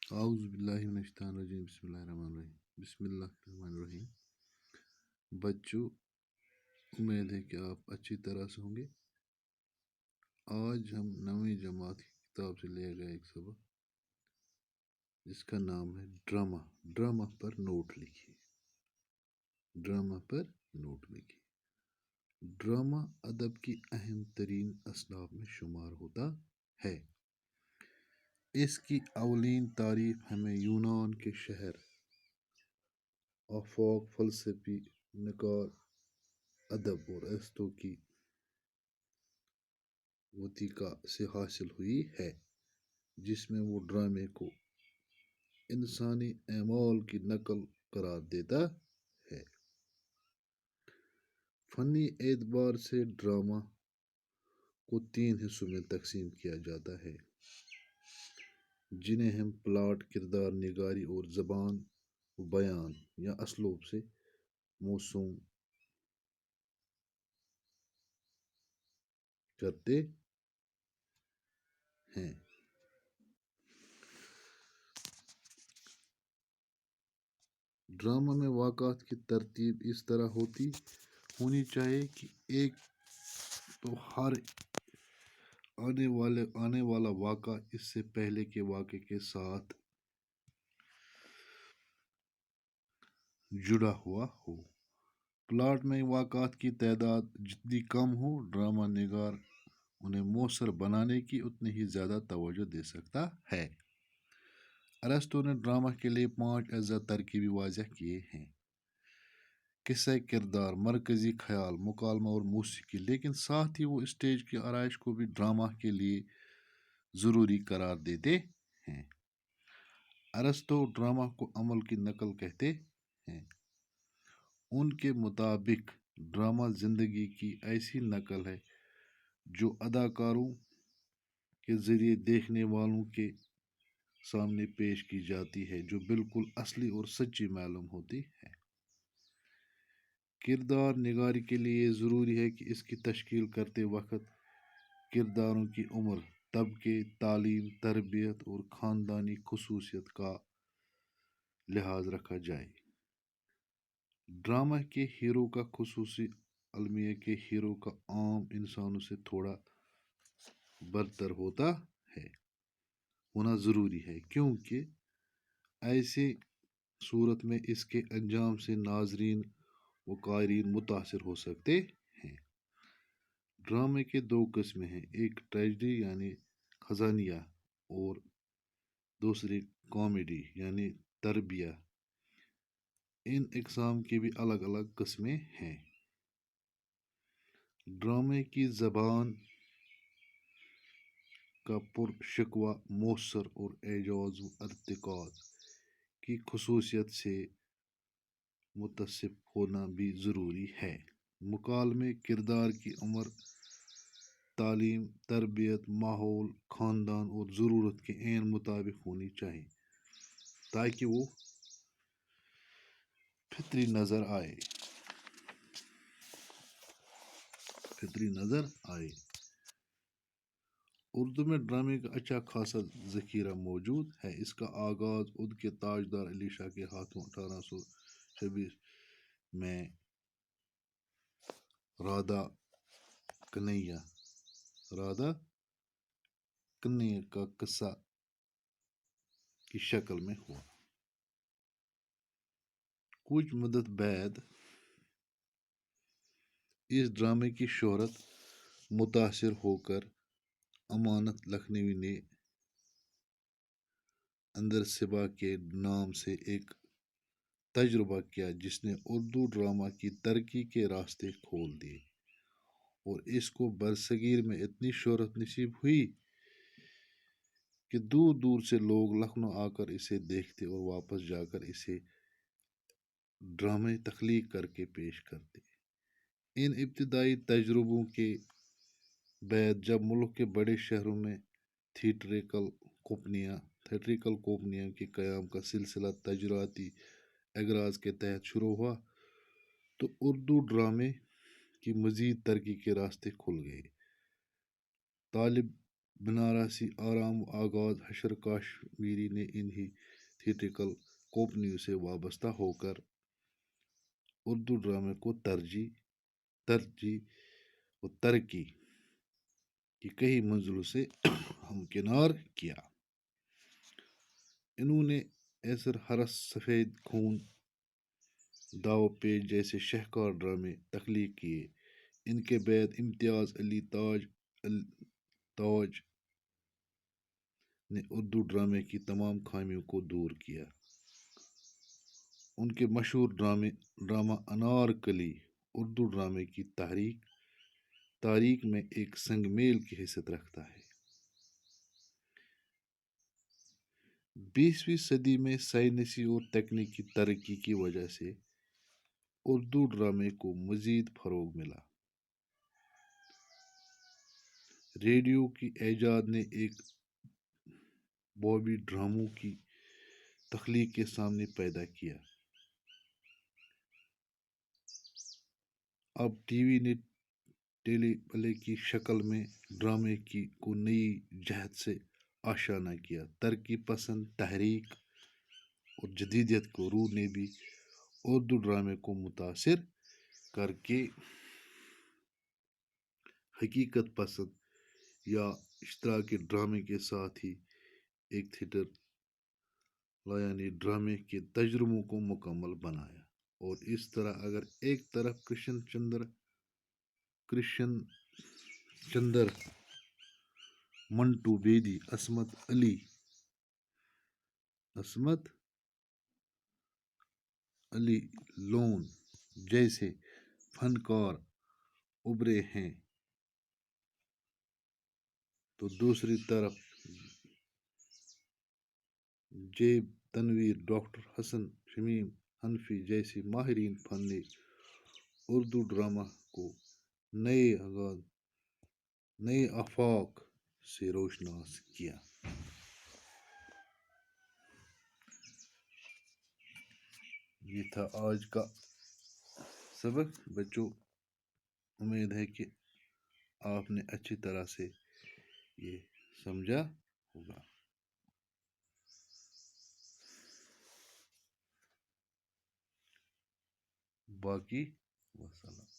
اعوذ باللہ من الشیطان الرجیم بسم اللہ الرحمن الرحیم بسم اللہ الرحمن الرحیم بچوں، امید ہے کہ آپ اچھی طرح سے ہوں گے۔ آج ہم 9ویں جماعت کی کتاب سے لے گئے ایک سبق جس کا نام ہے ڈرامہ۔ ڈرامہ پر نوٹ لکھیے۔ ڈرامہ پر نوٹ لکھیے۔ ڈرامہ ادب کی اہم ترین اصناف میں شمار ہوتا ہے۔ اس کی اولین تعریف ہمیں یونان کے شہر آفاق، فلسفی نگار ادب اور ارسطو کی وتیقہ سے حاصل ہوئی ہے، جس میں وہ ڈرامے کو انسانی اعمال کی نقل قرار دیتا ہے۔ فنی اعتبار سے ڈرامہ کو 3 حصوں میں تقسیم کیا جاتا ہے، جنہیں ہم پلاٹ، کردار نگاری اور زبان و بیان یا اسلوب سے موسوم کرتے ہیں۔ ڈرامہ میں واقعات کی ترتیب اس طرح ہونی چاہیے کہ ایک تو ہر آنے والا واقعہ اس سے پہلے کے واقعے کے ساتھ جڑا ہوا ہو۔ پلاٹ میں واقعات کی تعداد جتنی کم ہو، ڈرامہ نگار انہیں مؤثر بنانے کی اتنی ہی زیادہ توجہ دے سکتا ہے۔ ارسطو نے ڈرامہ کے لیے 5 اجزاء ترکیبی واضح کیے ہیں: قصہ، کردار، مرکزی خیال، مکالمہ اور موسیقی، لیکن ساتھ ہی وہ اسٹیج کی آرائش کو بھی ڈرامہ کے لیے ضروری قرار دیتے ہیں۔ ارسطو ڈرامہ کو عمل کی نقل کہتے ہیں۔ ان کے مطابق ڈرامہ زندگی کی ایسی نقل ہے جو اداکاروں کے ذریعے دیکھنے والوں کے سامنے پیش کی جاتی ہے، جو بالکل اصلی اور سچی معلوم ہوتی ہے۔ کردار نگاری کے لیے یہ ضروری ہے کہ اس کی تشکیل کرتے وقت کرداروں کی عمر، طبقے، تعلیم، تربیت اور خاندانی خصوصیت کا لحاظ رکھا جائے۔ ڈرامہ کے ہیرو کا خصوصی المیہ کے ہیرو کا عام انسانوں سے تھوڑا برتر ہونا ضروری ہے، کیونکہ ایسی صورت میں اس کے انجام سے ناظرین و قارئین متاثر ہو سکتے ہیں۔ ڈرامے کے 2 قسمیں ہیں، ایک ٹریجڈی یعنی خزانیہ اور دوسری کامیڈی یعنی تربیہ۔ ان اقسام کی بھی الگ الگ قسمیں ہیں۔ ڈرامے کی زبان کا پر شکوہ، مؤثر اور اعجاز و ارتکاز کی خصوصیت سے متصف ہونا بھی ضروری ہے۔ مکالمے کردار کی عمر، تعلیم، تربیت، ماحول، خاندان اور ضرورت کے عین مطابق ہونی چاہیے تاکہ وہ فطری نظر آئے۔ اردو میں ڈرامے کا اچھا خاصا ذخیرہ موجود ہے۔ اس کا آغاز اودھ کے تاجدار علی شاہ کے ہاتھوں 1826 میں رادھا کنیا کا قصہ کی شکل میں ہوا۔ کچھ مدت بعد اس ڈرامے کی شہرت متاثر ہو کر امانت لکھنوی نے اندر صبا کے نام سے ایک تجربہ کیا، جس نے اردو ڈرامہ کی ترقی کے راستے کھول دیے اور اس کو برصغیر میں اتنی شہرت نصیب ہوئی کہ دور دور سے لوگ لکھنؤ آ کر اسے دیکھتے اور واپس جا کر اسے ڈرامے تخلیق کر کے پیش کرتے۔ ان ابتدائی تجربوں کے بعد جب ملک کے بڑے شہروں میں تھیٹریکل کمپنیوں کے قیام کا سلسلہ تجارتی اغراض کے تحت شروع ہوا، تو اردو ڈرامے کی مزید ترقی کے راستے کھل گئے۔ طالب بنارسی آرام و آغاز حشر کاشمیری نے انہی تھیٹرکل کمپنیوں سے وابستہ ہو کر اردو ڈرامے کو ترجیح و ترقی کی کئی منزلوں سے ہمکنار کیا۔ انہوں نے ایسر حرس، سفید خون، داو پیچ جیسے شہکار ڈرامے تخلیق کیے۔ ان کے بعد امتیاز علی تاج نے اردو ڈرامے کی تمام خامیوں کو دور کیا۔ ان کے مشہور ڈرامہ انارکلی اردو ڈرامے کی تاریخ میں ایک سنگ میل کی حیثیت رکھتا ہے۔ 20ویں صدی میں سائنسی اور تکنیکی ترقی کی وجہ سے اردو ڈرامے کو مزید فروغ ملا۔ ریڈیو کی ایجاد نے ایک بابی ڈراموں کی تخلیق کے سامنے پیدا کیا۔ اب ٹی وی نے ٹیلی پلے کی شکل میں ڈرامے کو نئی جہت سے آشنا کیا۔ ترقی پسند تحریک اور جدیدیت کو روح نے بھی اردو ڈرامے کو متاثر کر کے حقیقت پسند یا اشتراکی ڈرامے کے ساتھ ہی ایک تھیٹر یعنی ڈرامے کے تجربوں کو مکمل بنایا۔ اور اس طرح اگر ایک طرف کرشن چندر، منٹو بیدی، عصمت علی لون جیسے فنکار ابھرے ہیں تو دوسری طرف جیب تنویر، ڈاکٹر حسن شمیم حنفی جیسے ماہرین فن نے اردو ڈرامہ کو نئے آفاق سے روشناس کیا۔ یہ تھا آج کا سبق بچوں، امید ہے کہ آپ نے اچھی طرح سے یہ سمجھا ہوگا۔ باقی وسلام۔